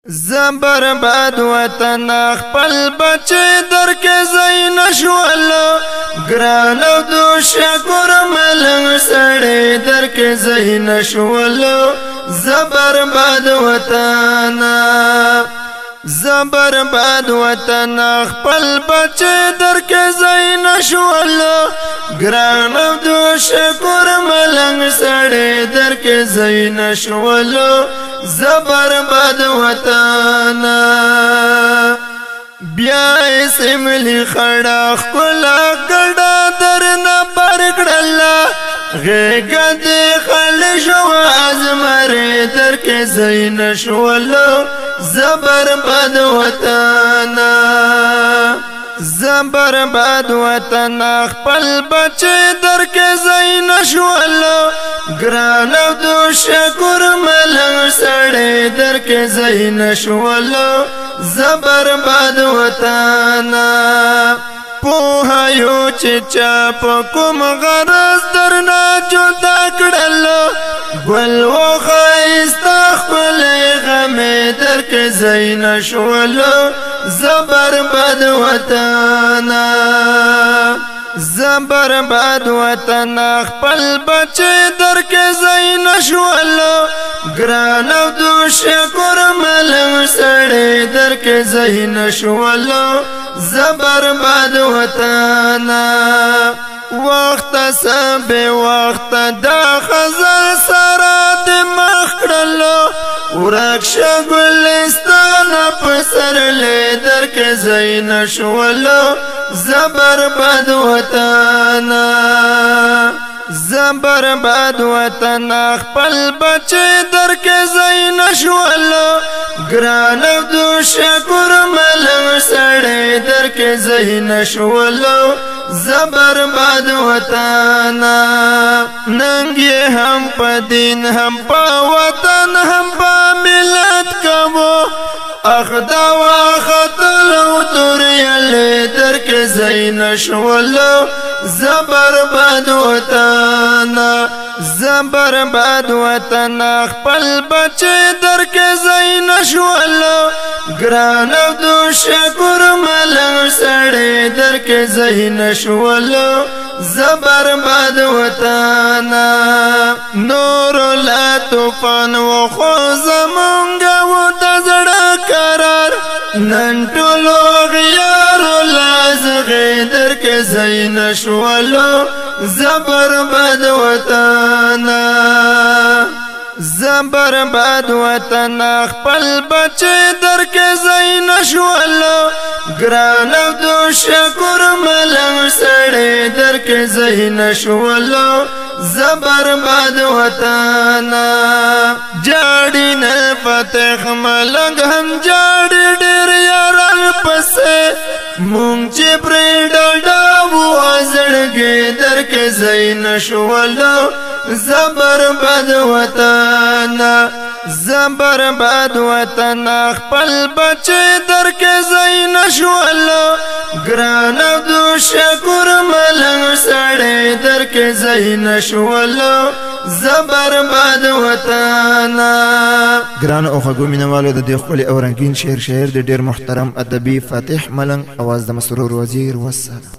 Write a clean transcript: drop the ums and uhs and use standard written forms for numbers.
زبر باد وطن خپل بچی در کې زین شولو ګرانو دو شکر ملنګ سړی در کې زین شولو زبر باد وطن زبر باد وطن خپل بچی در کې زین شولو ګرانو دو شکر ملنګ سړی در کې زین شولو زبر باد وطن بیا اسملی خڑا خلا گڑا درنا برگڑلا غیگا دی خلش و ازمر در کے زین شولو زبر باد وطن زبر باد وطن خپل بچی در کے زین شولو ګرانو دو شکر ملنګ سړی در کې زین شولو زبر باد وطن پوهایو چې چا په کوم غرض درنا جدا کړلو ګل و ښایسته ښکلی غمې در کې زین شولو زبر باد وطن زبر باد وطن خپل بچی در کې زین شولو ګرانو دو شکر ملنګ سړی در کې زین شولو زبر باد وطن وخت سب وخت دا خزر سره د مخ کړلو ورک شګلستان پسرلې در کې زین شولو زبر باد وطن زبر باد وطن خپل بچی در کې زین شولو ګرانو دو شکر ملنګ سړی در کې زین شولو زبر باد وطن ننګ هم په دین هم په وطن هم په ملت کوو اخدا واخطلو دوریالی در کې زین شولو زبر باد وطن زبر باد وطن خپل بچی در کې زین شولو ګرانو دو شکر ملنګ سړی در کې زین شولو زبر باد وطن نور لا طوفان و خو زمونږ و د زړه قرار نن ټولو غیارو لازغې در کې زین شولو زبر باد وطن زبر باد وطن خپل بچی در کې زین شولو ګرانو دو شکر ملنګ سړی در کې زین شولو زبر باد وطن جاړي نه فتح ملنګ هم جاړي ډېر یاران پسې مونږ چې پرې ډاډه وو زړګې در کې زین شولو زبر باد وطن زبر باد وطن خپل بچی در کې زین شولو ګرانو دو شکر ملنګ سړی در کې زین شولو زبر باد وطن ګرانو او خوږو مینوالو د دې ښکلي او رنګین شعر د ډېر محترم ادبي فاتح ملنګ اواز د مسرور وزیر والسلام.